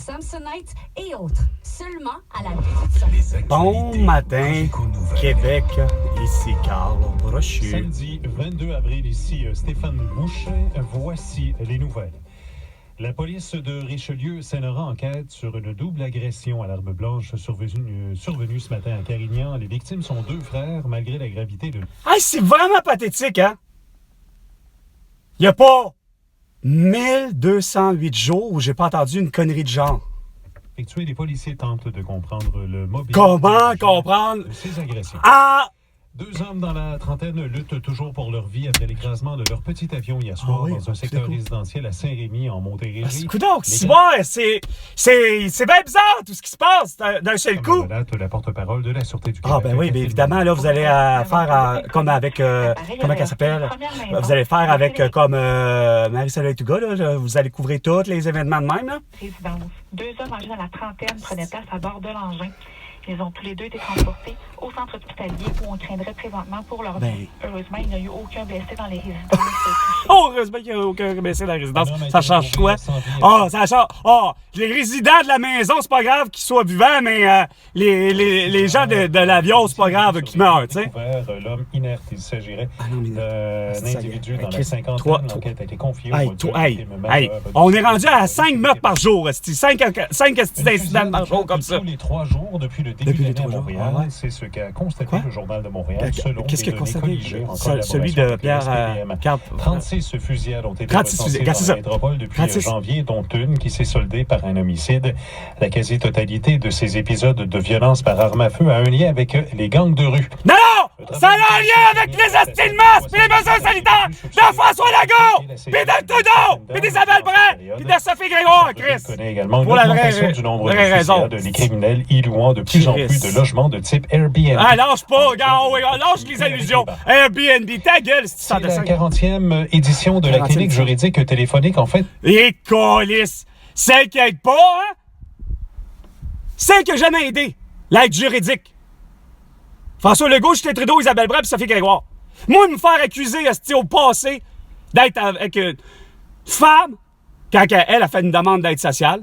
Samsonite et autres, seulement à la Baie-du-Son. Bon matin, Québec, ici Carl Brochu. Samedi 22 avril, ici Stéphane Boucher, voici les nouvelles. La police de Richelieu-Saint-Laurent enquête sur une double agression à l'Arbre Blanche survenue ce matin à Carignan. Les victimes sont deux frères, malgré la gravité de... Hey, c'est vraiment pathétique, hein? Il n'y a pas 1208 jours où j'ai pas entendu une connerie de genre. Effectués, les policiers tentent de comprendre le mobile... Comment comprendre? ...de ces agressions. Ah! Deux hommes dans la trentaine luttent toujours pour leur vie après l'écrasement de leur petit avion hier soir dans un secteur résidentiel à Saint-Rémy, en Montérégie. Donc, c'est bien bizarre tout ce qui se passe d'un seul coup. Relate la porte-parole de la Sûreté du Québec. Ah ben oui, bien évidemment, là, vous allez faire comme avec... comment qu'elle s'appelle? Vous allez faire avec comme Marie-Soleil Touga, là. Vous allez couvrir tous les événements de même, là. Résidence. Deux hommes âgés dans la trentaine prenaient place à bord de l'engin. Ils ont tous les deux été transportés au centre hospitalier où on craindrait présentement pour leur vie. Heureusement, il n'y a eu aucun blessé dans les résidences touchées. Heureusement qu'il n'y a aucun blessé dans la résidence. Ça change quoi? Ça change... les résidents de la maison, c'est pas grave qu'ils soient vivants, mais les gens de l'avion, c'est pas grave qu'ils meurent, tu sais. L'homme inerte, il s'agirait d'un individu dans la cinquantaine. L'enquête a été confiée on est rendu à 5 meurtres par jour, 5 incidents par jour comme ça. Tous les 3 jours depuis le début de l'année à Montréal, c'est ce qu'a constaté le Journal de Montréal. Qu'est-ce qu'il a constaté? Celui de Pierre... 36 fusillades ont été recensées dans la métropole depuis janvier, dont une qui s'est soldée par un homicide. La quasi-totalité de ces épisodes de violence par arme à feu a un lien avec les gangs de rue. Non! Ça a un lien avec les hosties de masse et les mesures sanitaires de François Legault, puis de Trudeau, puis d'Isabelle Bray, puis de Sophie Grégoire, Chris. On connaît également l'augmentation du nombre de fusillades, les criminels y louant de plus en plus de logements de type Airbnb. Ah, lâche pas, gars, lâche les allusions. Airbnb, ta gueule, c'est la 40e édition de la clinique juridique téléphonique, en fait. Et câlisse, celle qui aide pas, hein? Celle qui a jamais aidé, l'aide juridique. François Legault, Justin Trudeau, Isabelle Bray et Sophie Grégoire. Moi, me faire accuser au passé d'être avec une femme quand elle a fait une demande d'aide sociale.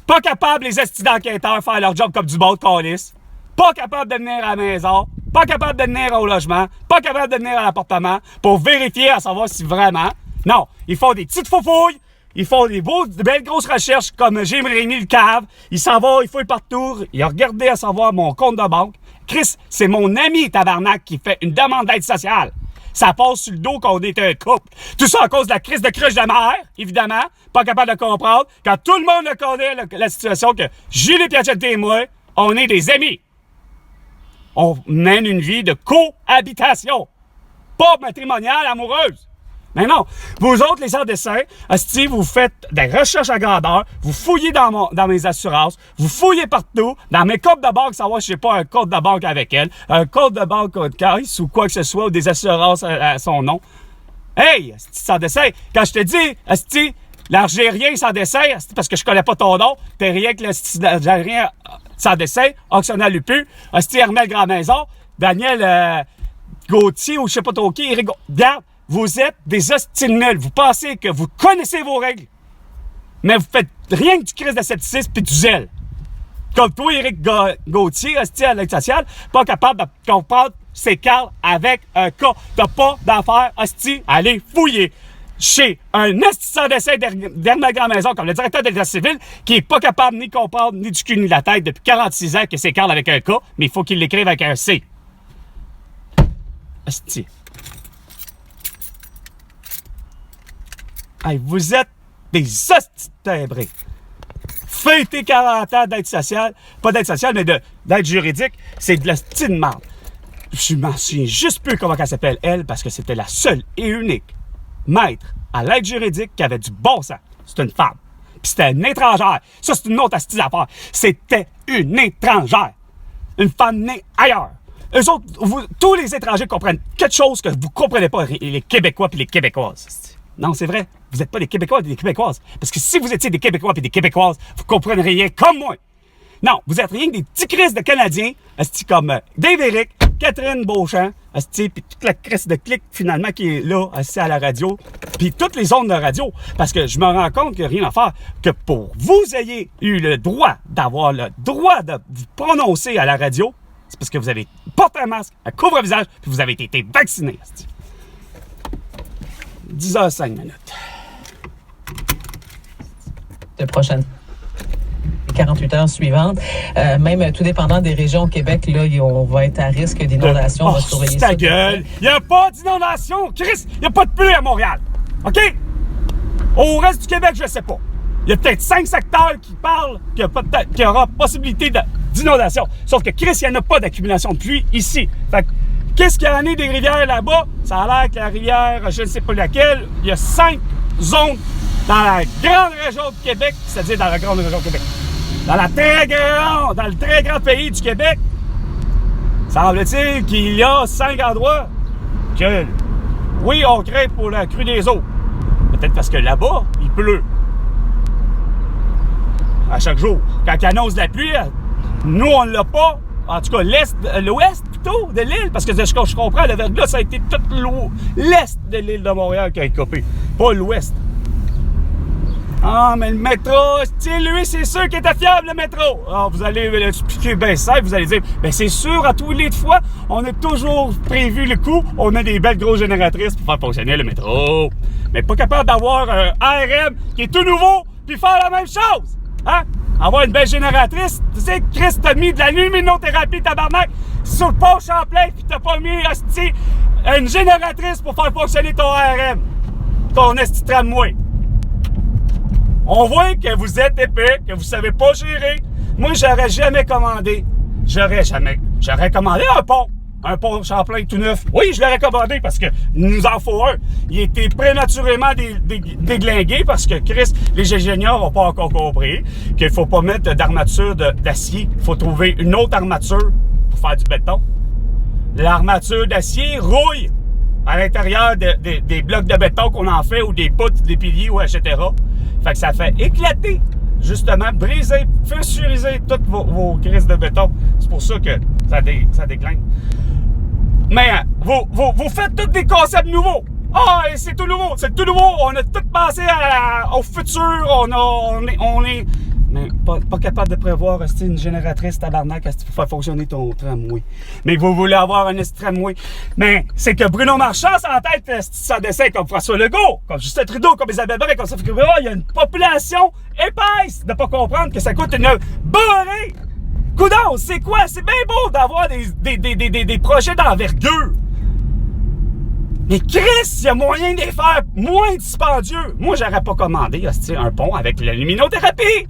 Pas capable, les estis d'enquêteurs, faire leur job comme du bord de calice. Pas capable de venir à la maison. Pas capable de venir au logement. Pas capable de venir à l'appartement pour vérifier à savoir si vraiment... Non, ils font des petites foufouilles. Ils font de belles grosses recherches comme Jim Rémy le cave. Ils s'en vont, ils fouillent partout. Ils ont regardé à savoir mon compte de banque. Chris, c'est mon ami tabarnak qui fait une demande d'aide sociale. Ça passe sur le dos qu'on est un couple. Tout ça à cause de la crise de cruche de mer, évidemment. Pas capable de comprendre. Quand tout le monde connaît la situation que Julie Piachetti et moi, on est des amis. On mène une vie de cohabitation. Pas matrimoniale, amoureuse. Mais non, vous autres, les sans-dessin, asti, vous faites des recherches à grandeur, vous fouillez dans mes assurances, vous fouillez partout, dans mes comptes de banque, savoir si j'ai pas un compte de banque avec elle, un compte de banque de caisse ou quoi que ce soit, ou des assurances à son nom. Hey, asti, sans-dessin, quand je te dis, asti, l'Algérien sans-dessin, parce que je connais pas ton nom, t'es rien que l'Algérien sans-dessin, Oxana Lupu, asti, Hermel Grand-Maison, Daniel Gauthier ou je sais pas trop qui, Eric... Regarde, vous êtes des hosties nuls. Vous pensez que vous connaissez vos règles, mais vous faites rien que du crise de scepticisme pis du zèle. Comme toi, Éric Gauthier, hostie à l'aide sociale, pas capable de comprendre c'est Carl avec un cas. T'as pas d'affaires, hostie, allez fouiller chez un hostie sans dessin d'Hermel Grand-Maison, comme le directeur de l'État civil, qui est pas capable ni comprendre ni du cul ni de la tête depuis 46 ans que c'est Carl avec un cas, mais il faut qu'il l'écrive avec un C. Hostie. Hey, vous êtes des hosties de timbrés. Fêter 40 ans d'aide sociale, pas d'aide sociale, mais d'aide juridique, c'est de la hostie de merde. Je m'en souviens juste plus comment elle s'appelle, elle, parce que c'était la seule et unique maître à l'aide juridique qui avait du bon sens. C'est une femme. Puis c'était une étrangère. Ça, c'est une autre hostie d'affaires. C'était une étrangère. Une femme née ailleurs. Eux autres, tous les étrangers comprennent quelque chose que vous comprenez pas, les Québécois puis les Québécoises. Non, c'est vrai. Vous n'êtes pas des Québécois et des Québécoises. Parce que si vous étiez des Québécois et des Québécoises, vous comprendriez rien comme moi. Non, vous êtes rien que des petits crises de Canadiens, comme Dave Eric, Catherine Beauchamp, asti, puis toute la crisse de clic finalement qui est là, assis à la radio, puis toutes les ondes de radio, parce que je me rends compte qu'il n'y a rien à faire, que pour vous ayez eu le droit d'avoir le droit de vous prononcer à la radio, c'est parce que vous avez porté un masque, un couvre-visage, puis vous avez été vacciné, asti. 10h05 minutes. De prochaine 48 heures suivantes. Même tout dépendant des régions au Québec, là, on va être à risque d'inondation. On va surveiller ta ça. gueule! Il n'y a pas d'inondation! Chris, il n'y a pas de pluie à Montréal! OK? Au reste du Québec, je ne sais pas. Il y a peut-être 5 secteurs qui parlent qu'il y aura possibilité d'inondation. Sauf que Chris, il n'y en a pas d'accumulation de pluie ici. Fait que, qu'est-ce qu'il y en a des rivières là-bas? Ça a l'air que la rivière, je ne sais pas laquelle, il y a 5 zones dans la grande région du Québec, c'est-à-dire dans la grande région du Québec. Dans le très grand pays du Québec, semble-t-il qu'il y a 5 endroits que, oui, on craint pour la crue des eaux. Peut-être parce que là-bas, il pleut. À chaque jour. Quand il annonce la pluie, nous, on ne l'a pas. En tout cas, l'ouest plutôt de l'île, parce que ce que je comprends, le verglas, ça a été tout l'est de l'île de Montréal qui a été coupé, pas l'ouest. Ah, mais le métro, lui, c'est sûr qu'il était fiable, le métro. Ah, vous allez l'expliquer bien simple, vous allez dire, ben c'est sûr, à tous les fois, on a toujours prévu le coup, on a des belles grosses génératrices pour faire fonctionner le métro. Mais pas capable d'avoir un ARM qui est tout nouveau, puis faire la même chose. Hein? Avoir une belle génératrice, tu sais, Chris, t'as mis de la luminothérapie, tabarnak, sur le pont Champlain, puis t'as pas mis, hostie, une génératrice pour faire fonctionner ton ARM. Ton esti tramway. On voit que vous êtes épais, que vous savez pas gérer. Moi, j'aurais jamais commandé. J'aurais commandé un pont Champlain tout neuf. Oui, je l'aurais commandé parce que nous en faut un. Il était prématurément déglingué parce que, Chris, les ingénieurs n'ont pas encore compris qu'il faut pas mettre d'armature d'acier. Il faut trouver une autre armature pour faire du béton. L'armature d'acier rouille à l'intérieur des blocs de béton qu'on en fait ou des poutres, des piliers, ou etc. Fait que ça fait éclater, justement, briser, fissuriser toutes vos crises de béton. C'est pour ça que ça décline. Mais vous faites tous des concepts nouveaux. Ah, et c'est tout nouveau, On a tout pensé au futur. On est mais pas capable de prévoir une génératrice tabarnak pour faire fonctionner ton tramway. Mais vous voulez avoir un tramway. Mais c'est que Bruno Marchand, ça en tête, ça dessine comme François Legault, comme Justin Trudeau, comme Isabelle Barré, comme ça. Il y a une population épaisse de pas comprendre que ça coûte une beurrée. Coudon, c'est quoi? C'est bien beau d'avoir des projets d'envergure. Mais Chris, il y a moyen de les faire moins dispendieux. Moi, j'aurais pas commandé un pont avec la luminothérapie.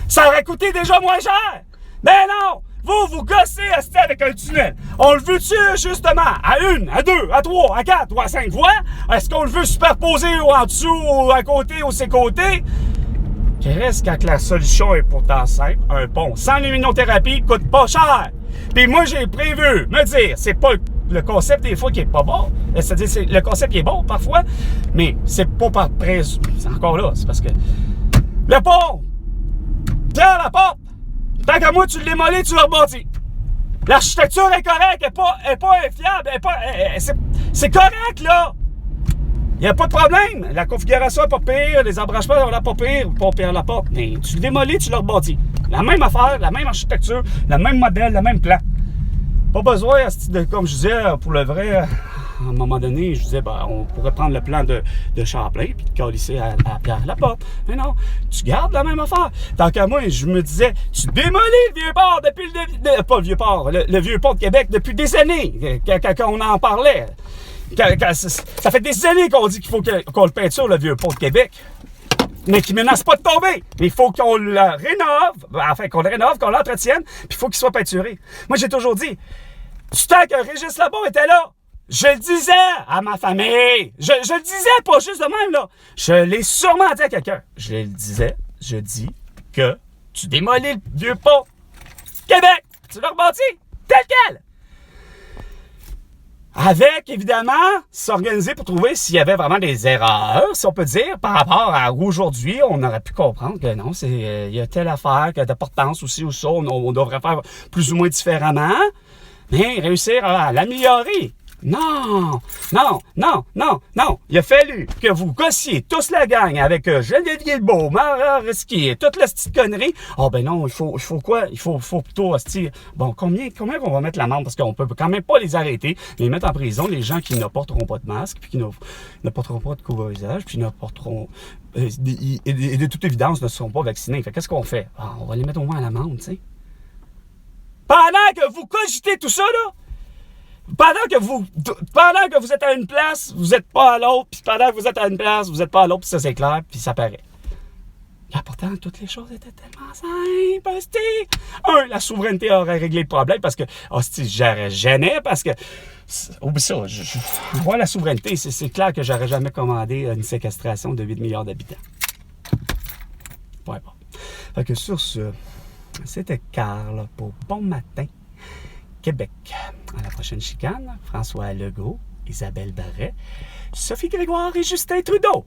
Ça aurait coûté déjà moins cher. Ben non! Vous gossez avec un tunnel. On le veut-tu, justement, à 1, à 2, à 3, à 4 ou à 5 voies? Est-ce qu'on le veut superposer ou en dessous, ou à côté, ou ses côtés? Qu'est-ce quand la solution est pourtant simple? Un pont sans luminothérapie coûte pas cher. Puis moi, j'ai prévu me dire, c'est pas le concept des fois qui est pas bon. C'est-à-dire, le concept qui est bon parfois, mais c'est pas par presse. C'est encore là, c'est parce que le pont, Pierre Laporte, tant qu'à moi, tu le démolis, tu le rebâtis. L'architecture est correcte, elle est pas infiable, c'est correct, là. Il n'y a pas de problème. La configuration n'est pas pire, les embranchements sont pas pire pour Pierre Laporte. Mais tu le démolis, tu le rebâtis. La même affaire, la même architecture, le même modèle, le même plan. Pas besoin, comme je disais, pour le vrai, à un moment donné, je disais, on pourrait prendre le plan de Champlain puis le calisser à Pierre Laporte. Mais non, tu gardes la même affaire. Tant qu'à moi, je me disais, tu démolis le Vieux-Port depuis pas le Vieux-Port, le Vieux-Port de Québec depuis des années, quand on en parlait. Ça fait des années qu'on dit qu'il faut qu'on le peinture, le Vieux-Port de Québec. Mais qui ne menace pas de tomber. Mais il faut qu'on le rénove, qu'on l'entretienne, puis il faut qu'il soit peinturé. Moi, j'ai toujours dit, du temps que Régis Labon était là, je le disais à ma famille. Je le disais pas juste de même, là. Je l'ai sûrement dit à quelqu'un. Je le disais, je dis que tu démolis le Vieux-Port Québec. Tu le rebâtis tel quel. Avec, évidemment, s'organiser pour trouver s'il y avait vraiment des erreurs, si on peut dire, par rapport à aujourd'hui, on aurait pu comprendre que non, il y a telle affaire, qu'il y a d'importance aussi ou ça, on devrait faire plus ou moins différemment, mais réussir à l'améliorer. Non! Il a fallu que vous gossiez tous la gang avec Geneviève Guilbeault, Mara Risquier, toute la petite connerie. Oh ben non, il faut quoi? Il faut plutôt hostie. Bon, combien qu'on va mettre l'amende? Parce qu'on peut quand même pas les arrêter, les mettre en prison, les gens qui ne porteront pas de masque, puis qui ne porteront pas de couvre-visage, puis ne porteront... et de toute évidence, ne seront pas vaccinés. Fait qu'est-ce qu'on fait? Ah, on va les mettre au moins à l'amende, tu sais. Pendant que vous cogitez tout ça, là, pendant que vous êtes à une place, vous n'êtes pas à l'autre, puis pendant que vous êtes à une place, vous n'êtes pas à l'autre, puis ça c'est clair, puis ça paraît. Là, pourtant, toutes les choses étaient tellement simples, hostie. La souveraineté aurait réglé le problème parce que, hostie, j'aurais gêné parce que, oublie ça, moi, la souveraineté, c'est clair que j'aurais jamais commandé une séquestration de 8 milliards d'habitants. Ouais, bon. Fait que sur ce, c'était Carl pour Bon Matin Québec. À la prochaine chicane, François Legault, Isabelle Barret, Sophie Grégoire et Justin Trudeau.